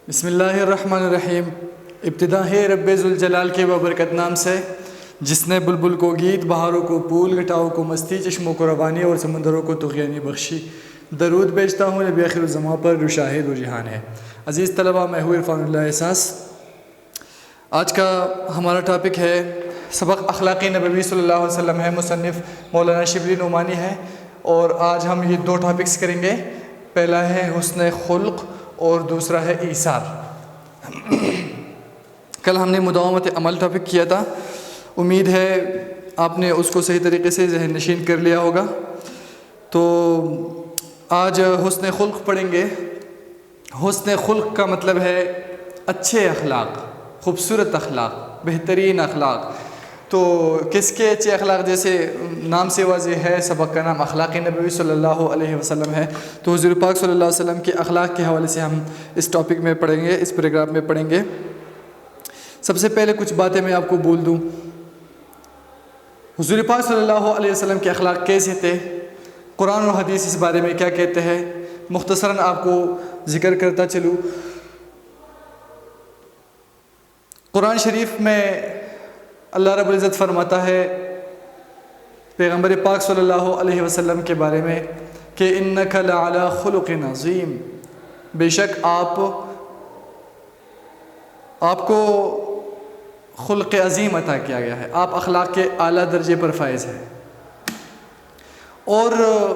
بسم اللہ الرحمن الرحیم۔ ابتدا ہے رب ذوالجلال کے بابرکت نام سے، جس نے بلبل کو گیت، بہاروں کو پھول، گٹاؤں کو مستی، چشموں کو روانی اور سمندروں کو طغیانی بخشی۔ درود بیچتا ہوں نبی آخر الزماں پر جو شاہد و جہان ہے۔ عزیز طلبہ، میں ہوں عرفان اللہ احساس۔ آج کا ہمارا ٹاپک ہے سبق اخلاق نبوی صلی اللہ علیہ وسلم ہے، مصنف مولانا شبلی نعمانی ہے، اور آج ہم یہ دو ٹاپکس کریں گے۔ پہلا ہے حسن خلق اور دوسرا ہے ایثار۔ کل ہم نے مداومت عمل ٹاپک کیا تھا، امید ہے آپ نے اس کو صحیح طریقے سے ذہن نشین کر لیا ہوگا۔ تو آج حسن خلق پڑھیں گے۔ حسن خلق کا مطلب ہے اچھے اخلاق، خوبصورت اخلاق، بہترین اخلاق۔ تو کس کے اچھے اخلاق؟ جیسے نام سے واضح ہے، سبق کا نام اخلاق نبوی صلی اللہ علیہ وسلم ہے، تو حضور پاک صلی اللہ علیہ وسلم کے اخلاق کے حوالے سے ہم اس ٹاپک میں پڑھیں گے، اس پیراگراف میں پڑھیں گے۔ سب سے پہلے کچھ باتیں میں آپ کو بول دوں۔ حضور پاک صلی اللہ علیہ وسلم کے اخلاق کیسے تھے، قرآن و حدیث اس بارے میں کیا کہتے ہیں، مختصراً آپ کو ذکر کرتا چلوں۔ قرآن شریف میں اللہ رب العزت فرماتا ہے پیغمبر پاک صلی اللہ علیہ وسلم کے بارے میں کہ انک لعلی خلق عظیم، بے شک آپ کو خلق عظیم عطا کیا گیا ہے، آپ اخلاق کے اعلیٰ درجے پر فائز ہیں۔ اور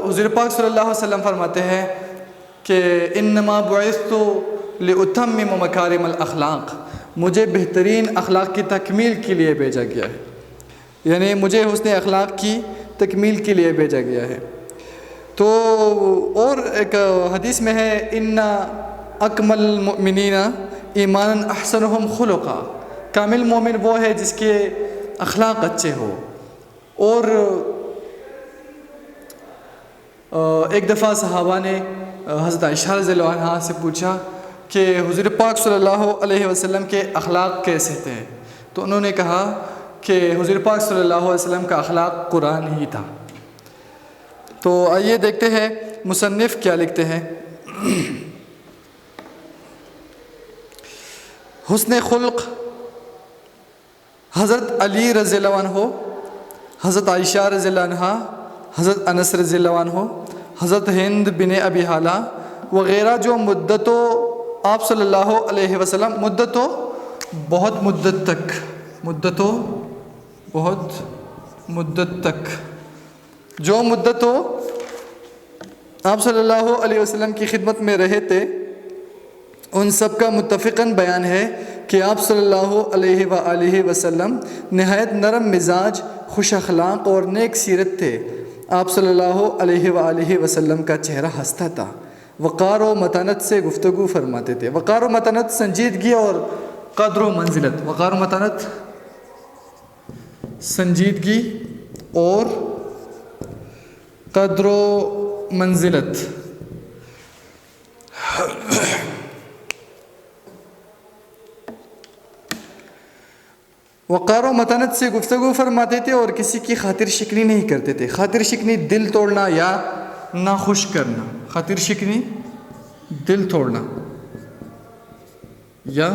حضور پاک صلی اللہ علیہ وسلم فرماتے ہیں کہ انما بعثت لاتمم مکارم الاخلاق، مجھے بہترین اخلاق کی تکمیل کے لیے بھیجا گیا ہے، یعنی مجھے حسن اخلاق کی تکمیل کے لیے بھیجا گیا ہے۔ تو اور ایک حدیث میں ہے ان اکمل المؤمنین ایمانا احسنہم خلقا، کامل مومن وہ ہے جس کے اخلاق اچھے ہو۔ اور ایک دفعہ صحابہ نے حضرت عائشہ رضی اللہ عنہا سے پوچھا کہ حضور پاک صلی اللہ علیہ وسلم کے اخلاق کیسے تھے، تو انہوں نے کہا کہ حضور پاک صلی اللہ علیہ وسلم کا اخلاق قرآن ہی تھا۔ تو آئیے دیکھتے ہیں مصنف کیا لکھتے ہیں۔ حسن خلق حضرت علی رضی اللہ عنہ، حضرت عائشہ رضی اللہ عنہا، حضرت انس رضی اللہ عنہ، حضرت ہند بن ابی حالہ وغیرہ جو مدتوں آپ صلی اللہ علیہ وسلم مدتوں بہت مدت تک جو مدتوں آپ صلی اللہ علیہ وسلم کی خدمت میں رہے تھے، ان سب کا متفقاً بیان ہے کہ آپ صلی اللہ علیہ وآلہ وسلم نہایت نرم مزاج، خوش اخلاق اور نیک سیرت تھے۔ آپ صلی اللہ علیہ وآلہ وسلم کا چہرہ ہنستا تھا، وقار و متانت سے گفتگو فرماتے تھے۔ وقار و متانت سنجیدگی اور قدر و منزلت، وقار و متانت سنجیدگی اور قدر و منزلت۔ وقار و متانت سے گفتگو فرماتے تھے اور کسی کی خاطر شکنی نہیں کرتے تھے۔ خاطر شکنی دل توڑنا یا ناخوش کرنا، خاطر شکنی دل توڑنا یا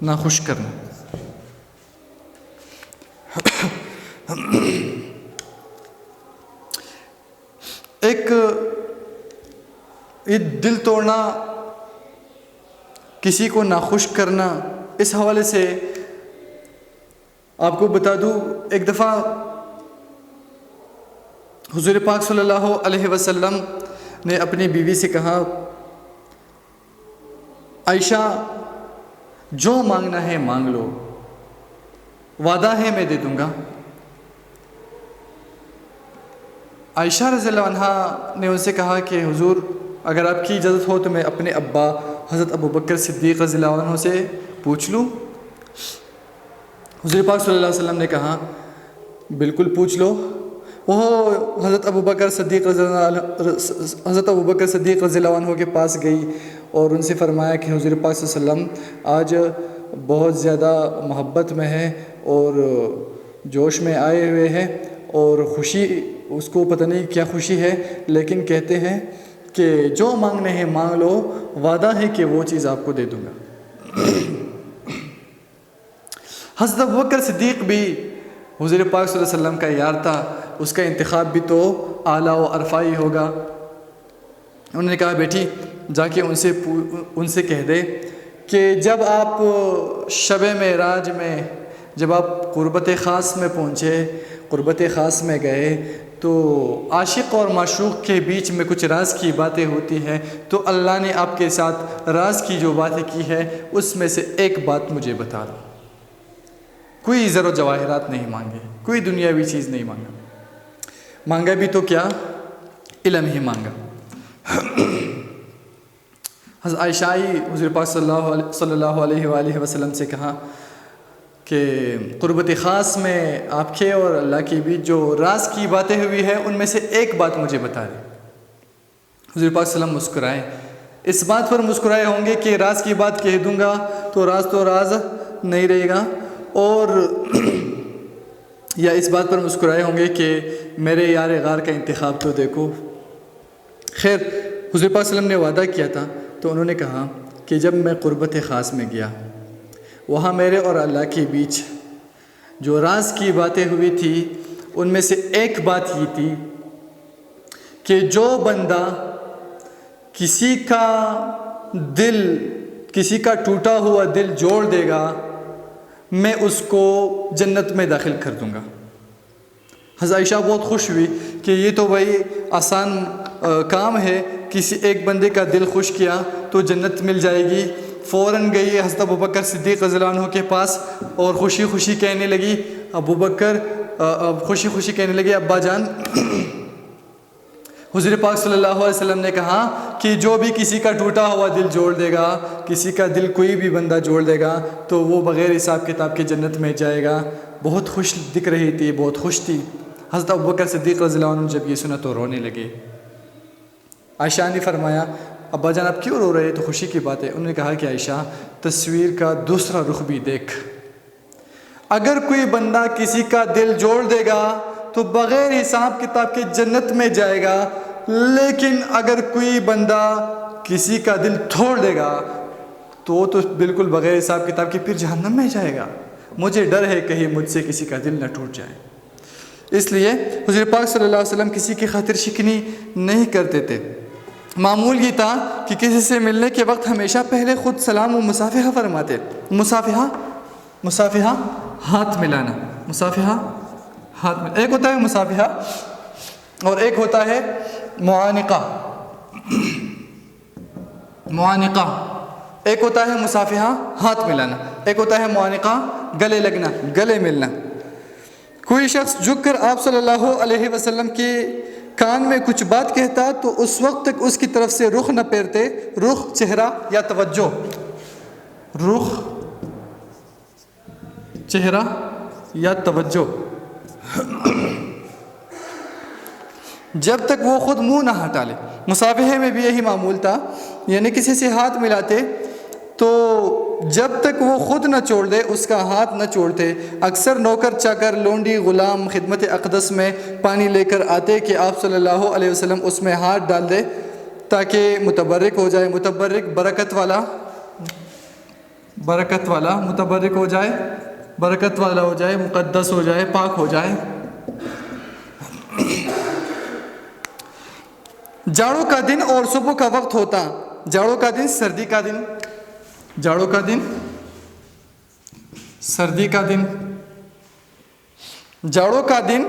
ناخوش کرنا۔ ایک یہ دل توڑنا، کسی کو ناخوش کرنا، اس حوالے سے آپ کو بتا دوں، ایک دفعہ حضور پاک صلی اللہ علیہ وسلم نے اپنی بیوی سے کہا، عائشہ جو مانگنا ہے مانگ لو، وعدہ ہے میں دے دوں گا۔ عائشہ رضی اللہ عنہا نے ان سے کہا کہ حضور اگر آپ کی اجازت ہو تو میں اپنے ابا حضرت ابوبکر صدیق رضی اللہ عنہ سے پوچھ لوں۔ حضور پاک صلی اللہ علیہ وسلم نے کہا بالکل پوچھ لو۔ وہ حضرت ابوبکر صدیق رضی اللہ عنہ کے پاس گئی اور ان سے فرمایا کہ حضور پاک صلی اللہ علیہ وسلم آج بہت زیادہ محبت میں ہے اور جوش میں آئے ہوئے ہیں، اور خوشی اس کو پتہ نہیں کیا خوشی ہے، لیکن کہتے ہیں کہ جو مانگنے ہیں مانگ لو، وعدہ ہے کہ وہ چیز آپ کو دے دوں گا۔ حضرت ابوبکر صدیق بھی حضور پاک صلی اللہ علیہ وسلم کا یار تھا، اس کا انتخاب بھی تو اعلیٰ و عرفہ ہی ہوگا۔ انہوں نے کہا بیٹی جا کے ان سے کہہ دے کہ جب آپ شب معراج میں جب آپ قربت خاص میں پہنچے، قربت خاص میں گئے، تو عاشق اور معشوق کے بیچ میں کچھ راز کی باتیں ہوتی ہیں، تو اللہ نے آپ کے ساتھ راز کی جو باتیں کی ہے اس میں سے ایک بات مجھے بتا دو۔ کوئی زر و جواہرات نہیں مانگے، کوئی دنیاوی چیز نہیں مانگا بھی تو کیا، علم ہی مانگا۔ حضرت عائشہ حضور پاک صلی اللہ علیہ وآلہ وسلم سے کہا کہ قربت خاص میں آپ کے اور اللہ کے بیچ جو راز کی باتیں ہوئی ہیں ان میں سے ایک بات مجھے بتا دیں۔ حضور پاک صلی اللہ علیہ وسلم مسکرائے، اس بات پر مسکرائے ہوں گے کہ راز کی بات کہہ دوں گا تو راز نہیں رہے گا، اور یا اس بات پر مسکرائے ہوں گے کہ میرے یار غار کا انتخاب تو دیکھو۔ خیر حضور پاک صلی اللہ علیہ وسلم نے وعدہ کیا تھا، تو انہوں نے کہا کہ جب میں قربت خاص میں گیا، وہاں میرے اور اللہ کے بیچ جو راز کی باتیں ہوئی تھی ان میں سے ایک بات یہ تھی کہ جو بندہ کسی کا ٹوٹا ہوا دل جوڑ دے گا میں اس کو جنت میں داخل کر دوں گا۔ حضرت عائشہ بہت خوش ہوئی کہ یہ تو بھائی آسان کام ہے، کسی ایک بندے کا دل خوش کیا تو جنت مل جائے گی۔ فوراً گئی حضرت ابوبکر صدیق رضی اللہ عنہ کے پاس اور خوشی خوشی کہنے لگی، خوشی کہنے لگی ابا جان، حضور پاک صلی اللہ علیہ وسلم نے کہا کہ جو بھی کسی کا ٹوٹا ہوا دل جوڑ دے گا، کسی کا دل کوئی بھی بندہ جوڑ دے گا تو وہ بغیر حساب کتاب کے جنت میں جائے گا۔ بہت خوش دکھ رہی تھی، بہت خوش تھی۔ حضرت ابوبکر صدیق رضی اللہ عنہ جب یہ سنا تو رونے لگے۔ عائشہ نے فرمایا ابا جان آپ کیوں رو رہے؟ تو خوشی کی بات ہے۔ انہوں نے کہا کہ عائشہ تصویر کا دوسرا رخ بھی دیکھ، اگر کوئی بندہ کسی کا دل جوڑ دے گا تو بغیر حساب کتاب کے جنت میں جائے گا، لیکن اگر کوئی بندہ کسی کا دل توڑ دے گا تو بالکل بغیر حساب کتاب کے پھر جہنم میں جائے گا۔ مجھے ڈر ہے کہیں مجھ سے کسی کا دل نہ ٹوٹ جائے۔ اس لیے حضور پاک صلی اللہ علیہ وسلم کسی کی خاطر شکنی نہیں کرتے تھے۔ معمول یہ تھا کہ کسی سے ملنے کے وقت ہمیشہ پہلے خود سلام و مصافحہ فرماتے۔ مصافحہ ہاتھ ملانا، مصافحہ ہاتھ ملانا، ایک ہوتا ہے مصافحہ اور ایک ہوتا ہے معانقہ۔ ایک ہوتا ہے مصافحہ ہاتھ ملانا، ایک ہوتا ہے معانقہ گلے لگنا، گلے ملنا۔ کوئی شخص جھک کر آپ صلی اللہ علیہ وسلم کے کان میں کچھ بات کہتا تو اس وقت تک اس کی طرف سے رخ نہ پھیرتے، رخ چہرہ یا توجہ، رخ چہرہ یا توجہ، جب تک وہ خود منہ نہ ہٹا لے۔ مصافحے میں بھی یہی معمول تھا، یعنی کسی سے ہاتھ ملاتے تو جب تک وہ خود نہ چھوڑ دے اس کا ہاتھ نہ چھوڑتے۔ اکثر نوکر چاکر لونڈی غلام خدمت اقدس میں پانی لے کر آتے کہ آپ صلی اللہ علیہ وسلم اس میں ہاتھ ڈال دے تاکہ متبرک ہو جائے۔ متبرک برکت والا متبرک ہو جائے، برکت والا ہو جائے، مقدس ہو جائے، پاک ہو جائے۔ جاڑوں کا دن اور صبح کا وقت ہوتا، جاڑوں کا دن سردی کا دن، جاڑوں کا دن سردی کا دن، جاڑوں کا دن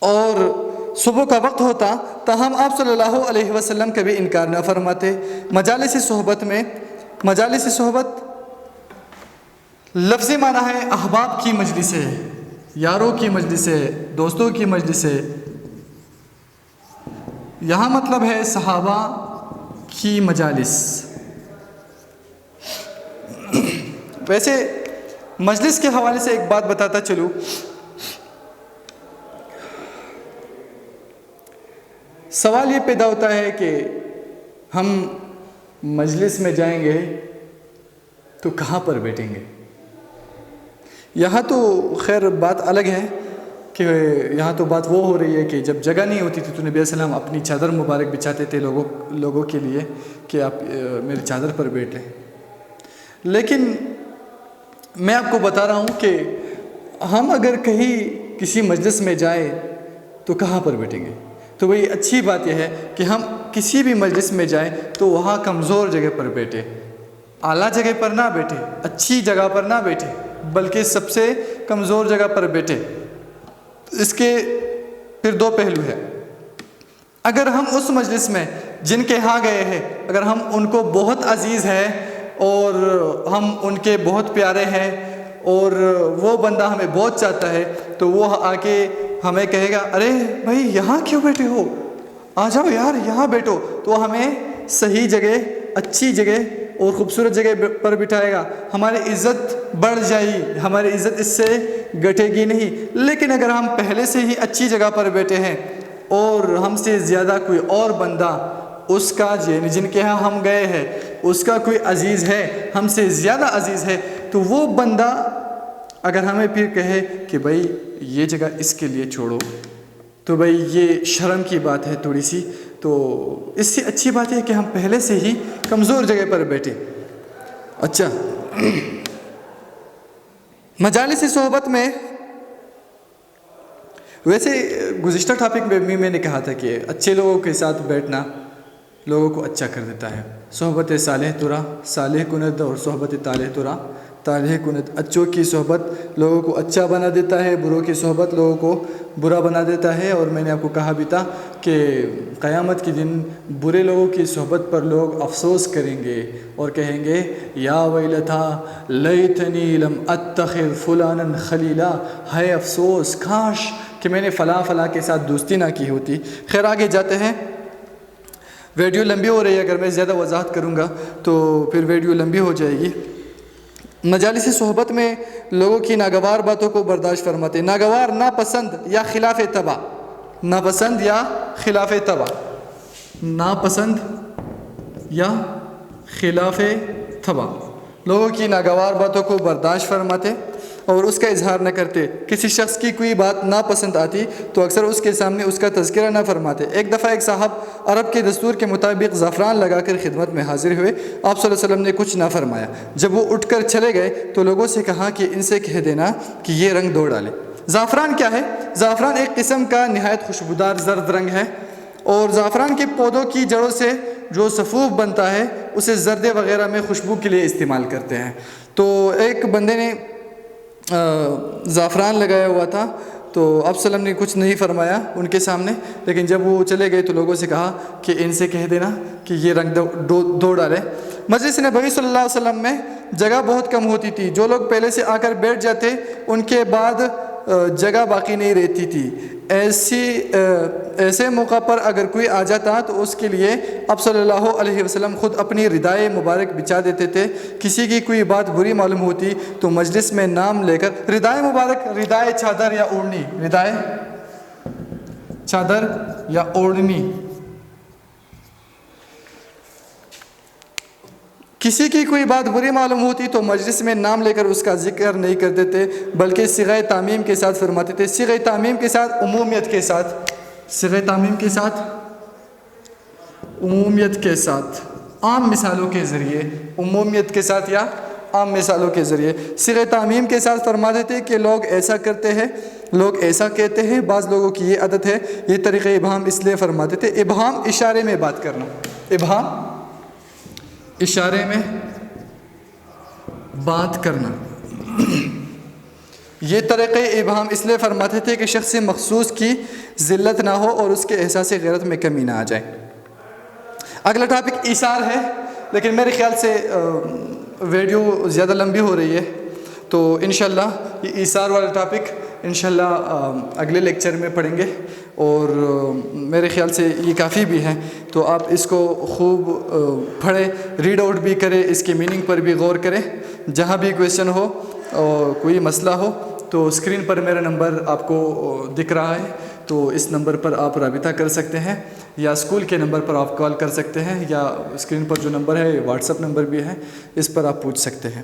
اور صبح کا وقت ہوتا، تاہم آپ صلی اللہ علیہ وسلم کبھی انکار نہ فرماتے۔ مجالس صحبت لفظی معنی ہے احباب کی مجلس ہے، یاروں کی مجلس ہے، دوستوں کی مجلس ہے۔ یہاں مطلب ہے صحابہ کی مجالس۔ ویسے مجلس کے حوالے سے ایک بات بتاتا چلوں، سوال یہ پیدا ہوتا ہے کہ ہم مجلس میں جائیں گے تو کہاں پر بیٹھیں گے؟ یہاں تو خیر بات الگ ہے کہ کہ یہاں تو بات وہ ہو رہی ہے کہ جب جگہ نہیں ہوتی تھی تو نبی علیہ السلام اپنی چادر مبارک بچھاتے تھے لوگوں کے لیے کہ آپ میری چادر پر بیٹھیں. لیکن میں آپ کو بتا رہا ہوں کہ ہم اگر کہیں کسی مجلس میں جائیں تو کہاں پر بیٹھیں گے؟ تو وہی اچھی بات یہ ہے کہ ہم کسی بھی مجلس میں جائیں تو وہاں کمزور جگہ پر بیٹھیں، اعلیٰ جگہ پر نہ بیٹھیں، اچھی جگہ پر نہ بیٹھیں، بلکہ سب سے کمزور جگہ پر بیٹھیں. اس کے پھر دو پہلو ہیں. اگر ہم اس مجلس میں جن کے ہاں گئے ہیں اگر ہم ان کو بہت عزیز ہے اور ہم ان کے بہت پیارے ہیں اور وہ بندہ ہمیں بہت چاہتا ہے تو وہ آ کے ہمیں کہے گا ارے بھائی یہاں کیوں بیٹھے ہو، آ جاؤ یار یہاں بیٹھو، تو ہمیں صحیح جگہ، اچھی جگہ اور خوبصورت جگہ پر بٹھائے گا. ہماری عزت بڑھ جائے گی، ہماری عزت اس سے گھٹے گی نہیں. لیکن اگر ہم پہلے سے ہی اچھی جگہ پر بیٹھے ہیں اور ہم سے زیادہ کوئی اور بندہ اس کا جن کے ہاں ہم گئے ہیں اس کا کوئی عزیز ہے، ہم سے زیادہ عزیز ہے، تو وہ بندہ اگر ہمیں پھر کہے کہ بھائی یہ جگہ اس کے لیے چھوڑو، تو بھائی یہ شرم کی بات ہے تھوڑی سی. تو اس سے اچھی بات ہے کہ ہم پہلے سے ہی کمزور جگہ پر بیٹھیں. اچھا، مجالس صحبت میں ویسے گزشتہ ٹاپک میں بھی میں نے کہا تھا کہ اچھے لوگوں کے ساتھ بیٹھنا لوگوں کو اچھا کر دیتا ہے. صحبت صالح ترا صالح کند اور صحبت طالح ترا طالح کند. اچھوں کی صحبت لوگوں کو اچھا بنا دیتا ہے، بروں کی صحبت لوگوں کو برا بنا دیتا ہے. اور میں نے آپ کو کہا بھی تھا کہ قیامت کے دن برے لوگوں کی صحبت پر لوگ افسوس کریں گے اور کہیں گے یا ویلتا لیتنی لم اتخذ فلانا خلیلا، ہے افسوس کاش کہ میں نے فلاں کے ساتھ دوستی نہ کی ہوتی. خیر آگے جاتے ہیں، ویڈیو لمبی ہو رہی ہے، اگر میں زیادہ وضاحت کروں گا تو پھر ویڈیو لمبی ہو جائے گی. مجالس صحبت میں لوگوں کی ناگوار باتوں کو برداشت فرماتے. ناگوار، ناپسند یا خلاف طبع، ناپسند یا خلاف طبع، ناپسند یا خلاف طبع، لوگوں کی ناگوار باتوں کو برداشت فرماتے اور اس کا اظہار نہ کرتے. کسی شخص کی کوئی بات ناپسند آتی تو اکثر اس کے سامنے اس کا تذکرہ نہ فرماتے. ایک دفعہ ایک صاحب عرب کے دستور کے مطابق زعفران لگا کر خدمت میں حاضر ہوئے. آپ صلی اللہ علیہ وسلم نے کچھ نہ فرمایا. جب وہ اٹھ کر چلے گئے تو لوگوں سے کہا کہ ان سے کہہ دینا کہ یہ رنگ دھو ڈالے. زعفران کیا ہے؟ زعفران ایک قسم کا نہایت خوشبودار زرد رنگ ہے اور زعفران کے پودوں کی جڑوں سے جو صفوف بنتا ہے اسے زردے وغیرہ میں خوشبو کے لیے استعمال کرتے ہیں. تو ایک بندے نے زعفران لگایا ہوا تھا تو آپ صلی اللہ علیہ وسلم نے کچھ نہیں فرمایا ان کے سامنے، لیکن جب وہ چلے گئے تو لوگوں سے کہا کہ ان سے کہہ دینا کہ یہ رنگ دھو ڈالے. مجلس نبوی صلی اللہ علیہ وسلم میں جگہ بہت کم ہوتی تھی. جو لوگ پہلے سے آ کر بیٹھ جاتے ان کے بعد جگہ باقی نہیں رہتی تھی. ایسے موقع پر اگر کوئی آ جاتا تو اس کے لیے آپ صلی اللہ علیہ وسلم خود اپنی ردائے مبارک بچھا دیتے تھے. کسی کی کوئی بات بری معلوم ہوتی تو مجلس میں نام لے کر ردائے مبارک، ردائے چادر یا اوڑھنی، ردائے چادر یا اوڑھنی، کسی کی کوئی بات بری معلوم ہوتی تو مجلس میں نام لے کر اس کا ذکر نہیں کرتے تھے بلکہ صیغہ تعمیم کے ساتھ فرماتے تھے. صیغہ تعمیم کے ساتھ عمومیت کے ساتھ، صیغہ تعمیم کے ساتھ عمومیت کے ساتھ، عام مثالوں کے ذریعے، عمومیت کے ساتھ یا عام مثالوں کے ذریعے. صیغہ تعمیم کے ساتھ فرماتے تھے کہ لوگ ایسا کرتے ہیں، لوگ ایسا کہتے ہیں، بعض لوگوں کی یہ عادت ہے. یہ طریقہ ابہام اس لیے فرماتے تھے، ابہام اشارے میں بات کرنا، ابہام اشارے میں بات کرنا. یہ طریقہ ابہام اس لیے فرماتے تھے کہ شخص مخصوص کی ذلت نہ ہو اور اس کے احساس غیرت میں کمی نہ آ جائے. اگلا ٹاپک ایثار ہے، لیکن میرے خیال سے ویڈیو زیادہ لمبی ہو رہی ہے تو انشاءاللہ یہ ایثار والا ٹاپک انشاءاللہ اگلے لیکچر میں پڑھیں گے اور میرے خیال سے یہ کافی بھی ہے. تو آپ اس کو خوب پڑھیں، ریڈ آؤٹ بھی کریں، اس کے میننگ پر بھی غور کریں. جہاں بھی کویشچن ہو اور کوئی مسئلہ ہو تو اسکرین پر میرا نمبر آپ کو دکھ رہا ہے، تو اس نمبر پر آپ رابطہ کر سکتے ہیں یا اسکول کے نمبر پر آپ کال کر سکتے ہیں یا اسکرین پر جو نمبر ہے واٹس ایپ نمبر بھی ہے، اس پر آپ پوچھ سکتے ہیں.